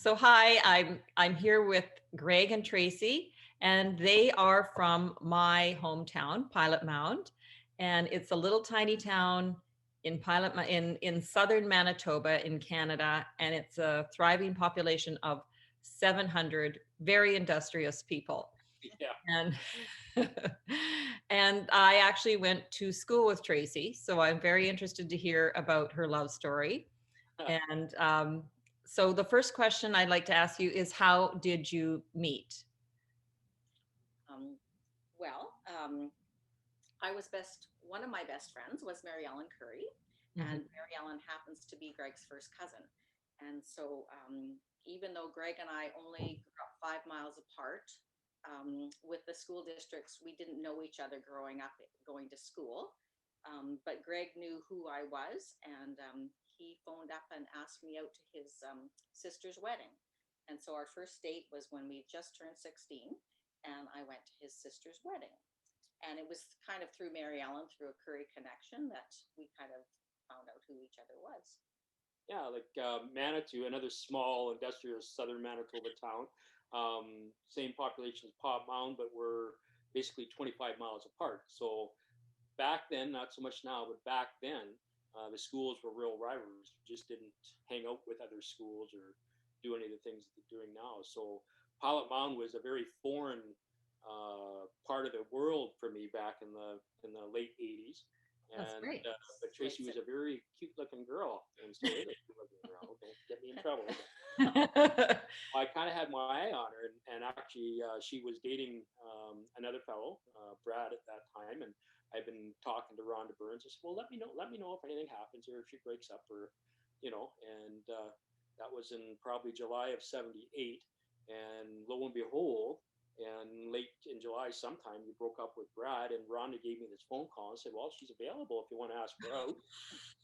So hi, I'm here with Greg and Tracey, and they are from my hometown, Pilot Mound, and it's a little tiny town in in southern Manitoba in Canada, and it's a thriving population of 700 very industrious people. Yeah. And and I actually went to school with Tracey, so I'm very interested to hear about her love story. And so the first question I'd like to ask you is, how did you meet? Um, well, I was one of my best friends was Mary Ellen Curry, Mhm. and Mary Ellen happens to be Greg's first cousin. And so, even though Greg and I only grew up 5 miles apart, with the school districts, we didn't know each other growing up going to school. But Greg knew who I was, and he phoned up and asked me out to his sister's wedding. And so our first date was when we just turned 16, and I went to his sister's wedding. And it was kind of through Mary Ellen, through a Curry connection, that we kind of found out who each other was. Yeah, like Manitou, another small industrial southern Manitoba town. Same population as Pot Mound, but we're basically 25 miles apart. So back then, not so much now, but back then, the schools were real rivalries. You just didn't hang out with other schools or do any of the things that they're doing now. So Pilot Mound was a very foreign part of the world for me back in the late '80s. That's And great. but Tracy was a very cute looking girl, and still is a cute looking girl. Don't get me in trouble. I kind of had my eye on her, and actually, she was dating another fellow, Brad, at that time, and I've been talking to Rhonda Burns. I said, "Well, let me know if anything happens or if she breaks up, or And that was in probably July of '78, and lo and behold, and late in July, sometime you broke up with Brad, and Rhonda gave me this phone call and said, "Well, she's available if you want to ask her out."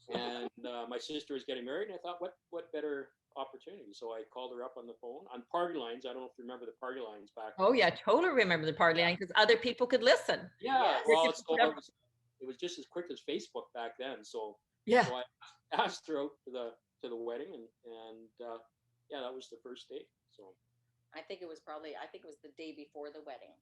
And my sister was getting married, and I thought, what better opportunity? So I called her up on the phone on party lines. I don't know if you remember the party lines back Oh then. yeah, totally remember the party line because other people could listen. Yeah, Other well, people so could have- it was just as quick as Facebook back then. Yeah, So I asked her out to the wedding, and yeah, that was the first date. So I think it was the day before the wedding.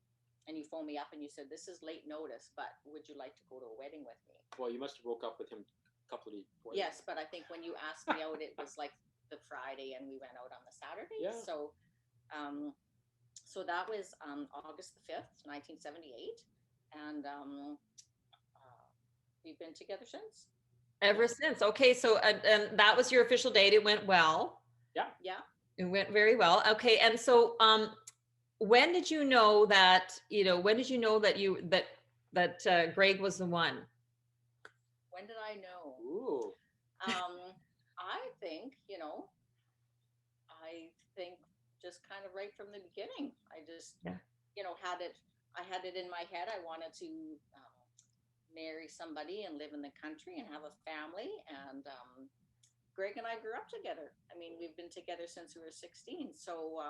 And you phoned me up and you said, "This is late notice, but would you like to go to a wedding with me?" well, you must have broke up with him a couple of days before. Yes, but I think when you asked me out, it was like the Friday and we went out on the Saturday. Yeah. Um, so that was August the 5th, 1978. And we've been together since. ever since. Okay, so and that was your official date. It went well. Yeah. Yeah. It went very well. Okay, and so when did you know that when did you know that Greg was the one? When did I know? Ooh. Um, I think, I think just kind of right from the beginning. I just, Yeah. had it. I had it in my head. I wanted to marry somebody and live in the country and have a family. And Greg and I grew up together. I mean, we've been together since we were 16. So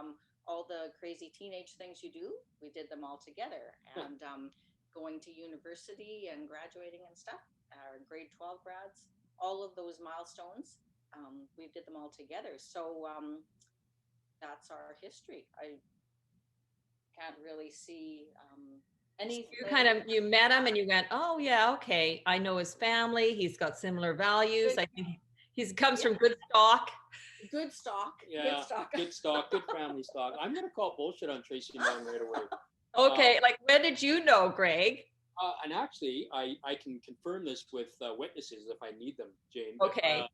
all the crazy teenage things you do, we did them all together. And going to university and graduating and stuff, our grade 12 grads, all of those milestones, we did them all together. So that's our history. I can't really see You anything. kind of you met him and you went, oh yeah, okay, I know his family. He's got similar values. Good, I think he comes yeah, from good stock. good stock. Good Yeah. stock. Good stock. Good family stock. I'm gonna call bullshit on Tracy Mann right away. Okay, like when did you know, Greg? And actually, I can confirm this with witnesses if I need them, Jane. But Okay.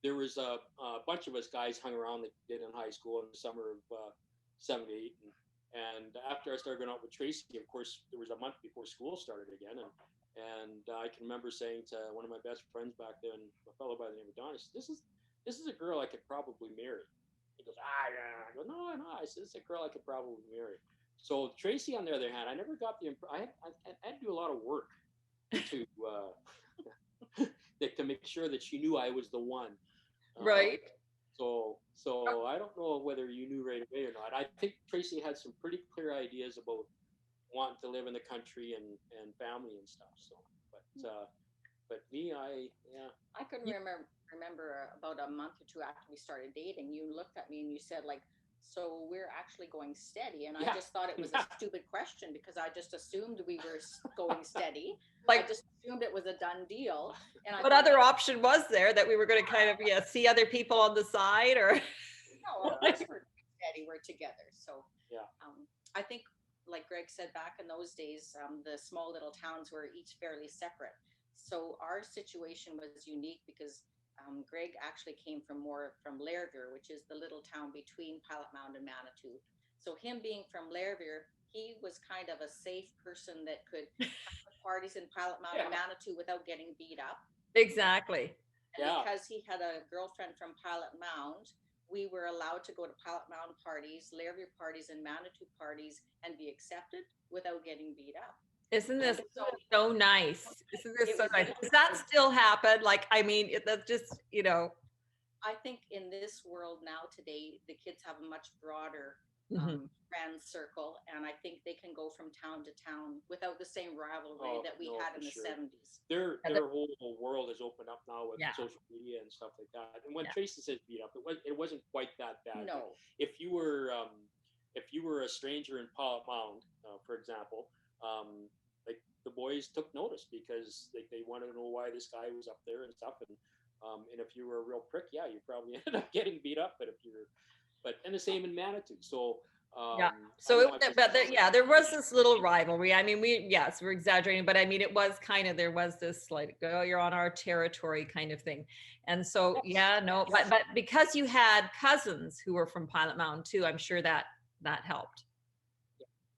there was a bunch of us guys hung around that did in high school in the summer of '78, and after I started going out with Tracy, of course, there was a month before school started again, and I can remember saying to one of my best friends back then, a fellow by the name of Don, I said, this is a girl I could probably marry." He goes, yeah. I go, no, no. I said, "This is a girl I could probably marry." So Tracy, on the other hand, I never got the I had to do a lot of work to to make sure that she knew I was the one. Uh, Right. so I don't know whether you knew right away or not. I think Tracy had some pretty clear ideas about wanting to live in the country and family and stuff. So, but me, I yeah. I couldn't You- remember. remember about a month or two after we started dating, you looked at me and you said like, so we're actually going steady. And I Yeah. just thought it was a stupid question because I just assumed we were going steady. Like, I just assumed it was a done deal. And I what thought, other option was there that we were going to kind of see other people on the side, or? no, of course we're steady. We're together. So Yeah. I think, like Greg said, back in those days, the small little towns were each fairly separate. So our situation was unique because Greg actually came from Lairvere, which is the little town between Pilot Mound and Manitou. So him being from Lairvere, he was kind of a safe person that could have parties in Pilot Mound and Manitou without getting beat up. Exactly. And because he had a girlfriend from Pilot Mound, we were allowed to go to Pilot Mound parties, Lairview parties, and Manitou parties and be accepted without getting beat up. Isn't this so nice? Isn't this so nice? Does that still happen? Like, I mean, that's just, you know. I think in this world now today, the kids have a much broader friend circle, and I think they can go from town to town without the same rivalry that we had in the 70s. Their whole world has opened up now with social media and stuff like that. And when Tracey says beat up, it wasn't quite that bad. No. If you were a stranger in Pilot Mound, for example, like the boys took notice because they wanted to know why this guy was up there and stuff. And if you were a real prick, you probably ended up getting beat up. And the same in Manitou. So so there was this little rivalry. I mean, we're exaggerating, but I mean, it was kind of, there was this like, oh, you're on our territory kind of thing. And so but because you had cousins who were from Pilot Mountain too, I'm sure that helped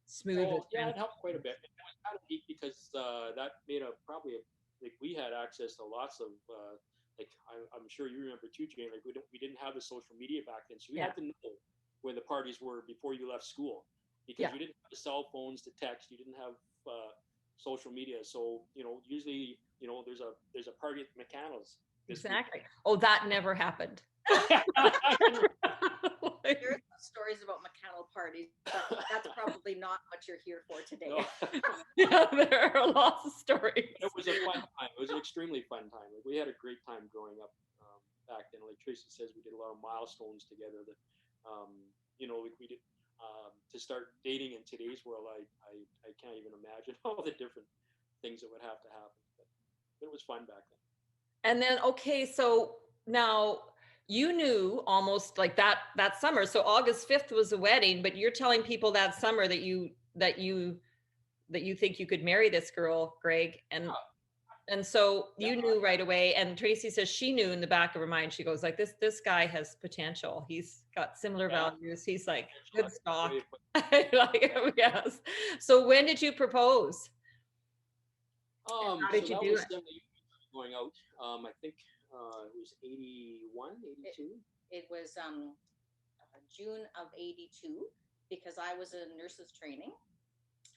smooth it. It helped quite a bit. It was kind of neat because that made we had access to lots of I'm sure you remember too, Jane. Like we didn't have the social media back then, so we had to know where the parties were before you left school, because you didn't have the cell phones to text. You didn't have social media, so usually there's a party at McCannell's. Exactly. Oh, that never happened. There's stories about McCannell parties, but that's probably not what you're here for today. No. There are lots of stories. It was a fun time. It was an extremely fun time. Like, we had a great time growing up back then. Like Tracey says, we did a lot of milestones together. That like we did to start dating in today's world. I can't even imagine all the different things that would have to happen. But it was fun back then. And then, okay, so now you knew almost like that summer. So August 5th was the wedding, but you're telling people that summer that you think you could marry this girl, Greg. And so you knew right away. And Tracey says she knew in the back of her mind. She goes like, this guy has potential. He's got similar values. He's like good stock. Yes. So when did you propose? How did you do it? Going out. I think it was 81, 82. It was June of 82 because I was in nurse's training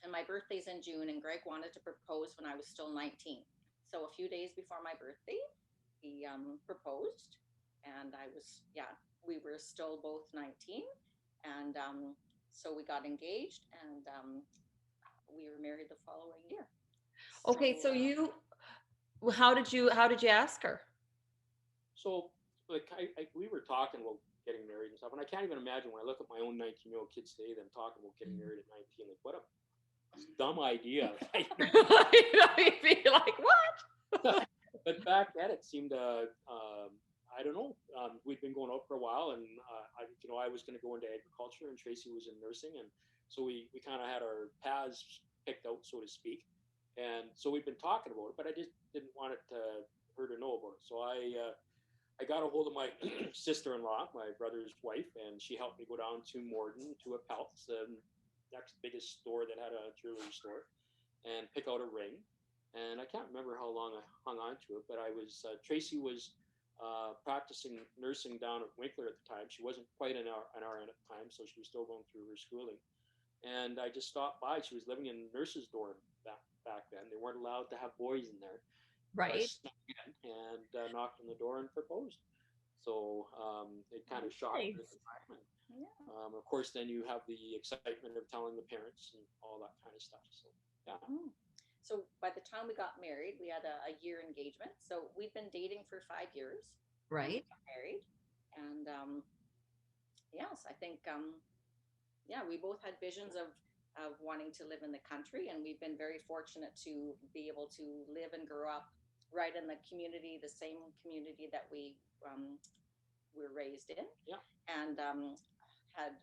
and my birthday's in June, and Greg wanted to propose when I was still 19. So a few days before my birthday, he proposed, and we were still both 19, and so we got engaged, and we were married the following year. Okay, so how did you ask her? So like we were talking about getting married and stuff, and I can't even imagine when I look at my own 19-year-old kids today, them talking about getting married at 19. Like, what a dumb idea. You'd be like, what? But back then it seemed I don't know, we'd been going out for a while, and I was going to go into agriculture and Tracey was in nursing, and so we kind of had our paths picked out, so to speak. And so we've been talking about it, but I just didn't want her to know about it. So I got a hold of my sister-in-law, my brother's wife, and she helped me go down to Morden to a Pelt's, the next biggest store that had a jewelry store, and pick out a ring. And I can't remember how long I hung on to it, but Tracey was practicing nursing down at Winkler at the time. She wasn't quite an RN at the time, so she was still going through her schooling. And I just stopped by. She was living in a nurse's dorm back then. They weren't allowed to have boys in there. Right. I snuck in and knocked on the door and proposed. So it kind of shocked her at the time. And, of course, then you have the excitement of telling the parents and all that kind of stuff. So, yeah. So by the time we got married, we had a year engagement. So we've been dating for 5 years. Right. married. And yes, I think yeah, we both had visions of wanting to live in the country, and we've been very fortunate to be able to live and grow up right in the community, the same community that we were raised in. Yeah. And had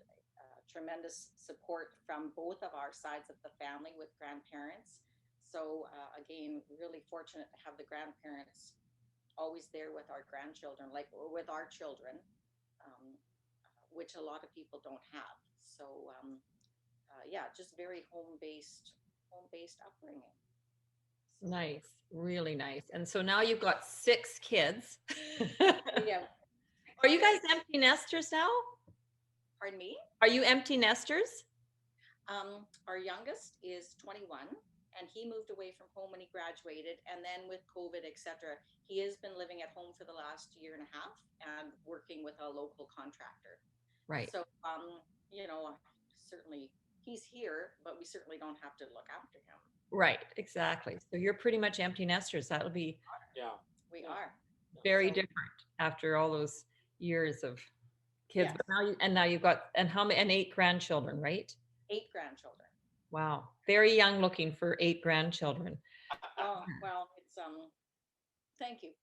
tremendous support from both of our sides of the family with grandparents. So again, really fortunate to have the grandparents always there with our grandchildren, like with our children, um, which a lot of people don't have. So yeah, just very home based upbringing. So, Nice. Really nice. And so now you've got 6 kids. yeah. Are you guys empty nesters now? Pardon me. Are you empty nesters? Our youngest is 21, and he moved away from home when he graduated. And then with COVID, etc., he has been living at home for the last year and a half and working with a local contractor. Right. So, you know, certainly he's here, but we certainly don't have to look after him. Right. Exactly. So you're pretty much empty nesters. That'll be Yeah. We are very So- different after all those years of kids. Yes. But now you've got, and how many, and 8 grandchildren, right? 8 grandchildren. Wow. Very young looking for 8 grandchildren. Oh, well, it's thank you.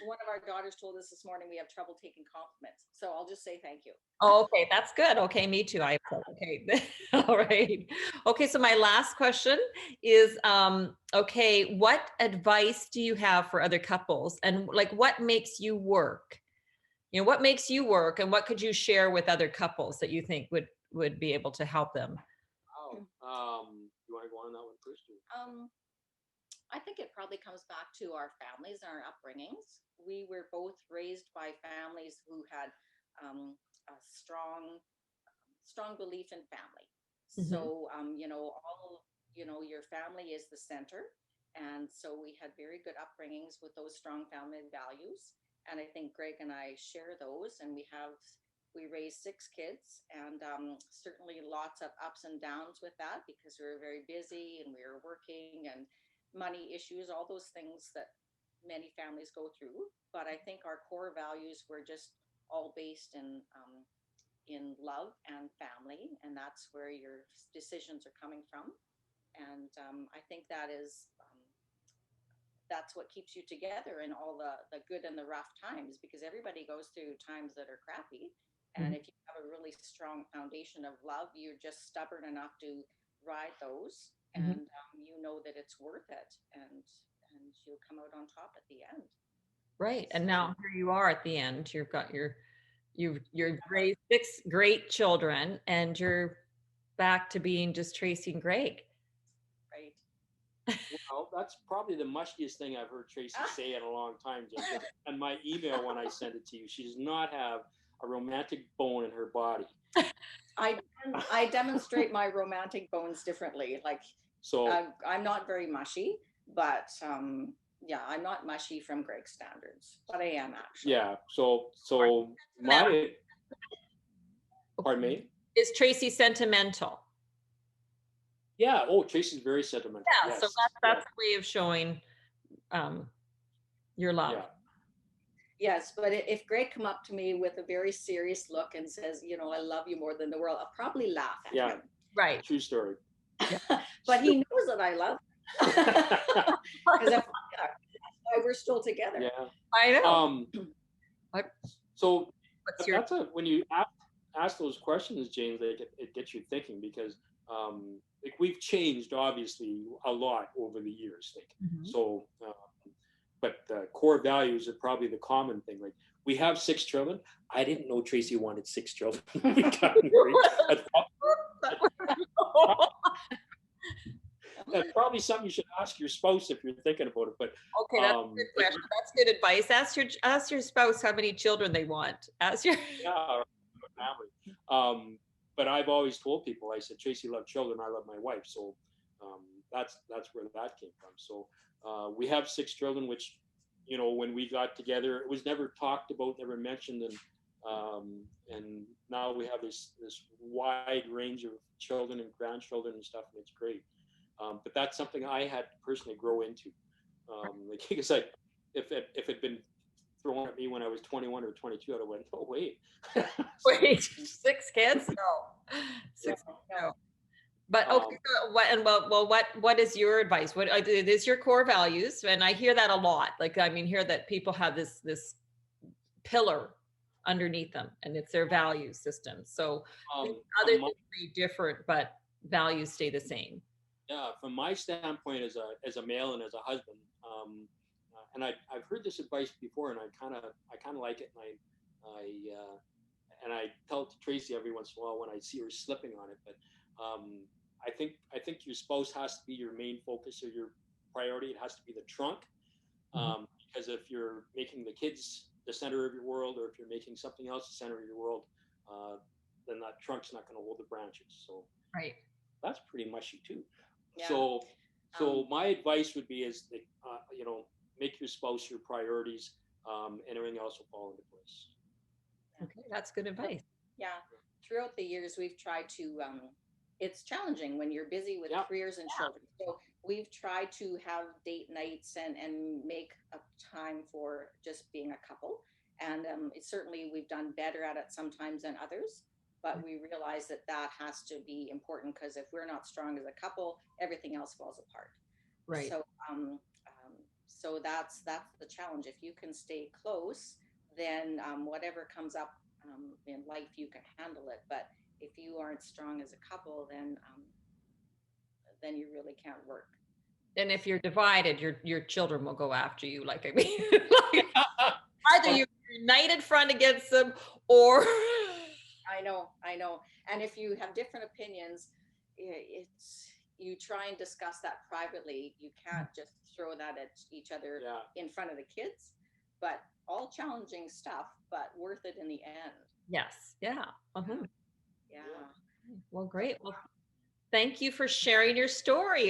One of our daughters told us this morning we have trouble taking compliments. So I'll just say thank you. Oh, okay, that's good. Okay, me too. Okay. All right. Okay, so my last question is okay, what advice do you have for other couples, and like what makes you work? You know, what makes you work, and what could you share with other couples that you think would be able to help them? Oh, you want to go on that one first? I think it probably comes back to our families and our upbringings. We were both raised by families who had a strong belief in family. Mhm. So, your family is the center. And so we had very good upbringings with those strong family values. And I think Greg and I share those. And we raised 6 kids, and certainly lots of ups and downs with that because we were very busy and we were working, and money issues, all those things that many families go through. But I think our core values were just all based in love and family, and that's where your decisions are coming from. And I think that's what keeps you together in all the good and the rough times, because everybody goes through times that are crappy. And if you have a really strong foundation of love, you're just stubborn enough to ride those, and you know that it's worth it, and you'll come out on top at the end. Right. And now here you are at the end. You've raised 6 great children, and you're back to being just Tracey and Greg. Right. Well, that's probably the mushiest thing I've heard Tracey say in a long time, Jen. And my email when I sent it to you, she does not have a romantic bone in her body. I demonstrate my romantic bones differently. Like, So I'm not very mushy, but yeah, I'm not mushy from Greg's standards, but I am actually. yeah, so my pardon me. Is Tracey sentimental? Yeah. Oh, Tracy's very sentimental. Yeah. Yes. So that's a way of showing your love. Yeah. Yes, but if Greg come up to me with a very serious look and says, I love you more than the world, I'll probably laugh at him. Right. True story. But he knows that I love him. Because that's why we're still together. Yeah. I know. So What's your when you ask those questions, James, it gets you thinking, because like we've changed obviously a lot over the years. Like so. But the core values are probably the common thing. Like we have 6 children. I didn't know Tracey wanted 6 children. We got married. That's probably something you should ask your spouse if you're thinking about it. But okay, that's a good question. That's good advice. Ask your spouse how many children they want. Ask your family. But I've always told people, I said, Tracey loved children. I love my wife. So that's where that came from. So we have 6 children, which, when we got together, it was never talked about, never mentioned. And now we have this wide range of children and grandchildren and stuff, and it's great. But that's something I had to personally grow into. Like I said, if it had been thrown at me when I was 21 or 22, I'd have went, oh wait. Wait, 6 kids? No. 6, No. no. But okay, so what and what is your advice? What it is your core values? And I hear that a lot. Like I mean, hear that people have this pillar underneath them, and it's their value system. So other from my, things may different, but values stay the same. yeah, from my standpoint as a male and as a husband, and I've heard this advice before, and I kind of like it, and I tell it to Tracy every once in a while when I see her slipping on it. But I think your spouse has to be your main focus or your priority. It has to be the trunk, because if you're making the kids the center of your world, or if you're making something else the center of your world, then that trunk's not going to hold the branches. So Right. that's pretty mushy too. Yeah. So my advice would be is that, make your spouse your priorities, and everything else will fall into place. Okay, that's good advice. Yeah. Throughout the years, we've tried to, it's challenging when you're busy with careers and children. So we've tried to have date nights and make a time for just being a couple. And certainly we've done better at it sometimes than others. But we realize that has to be important, because if we're not strong as a couple, everything else falls apart. Right. So that's the challenge. If you can stay close, then whatever comes up in life, you can handle it. But if you aren't strong as a couple, then you really can't work. And if you're divided, your children will go after you. Like I mean, either you're united front against them, or I know. And if you have different opinions, you try and discuss that privately. You can't just throw that at each other in front of the kids. But all challenging stuff, but worth it in the end. Yes. Yeah. Yeah. Well, great. Well, thank you for sharing your story.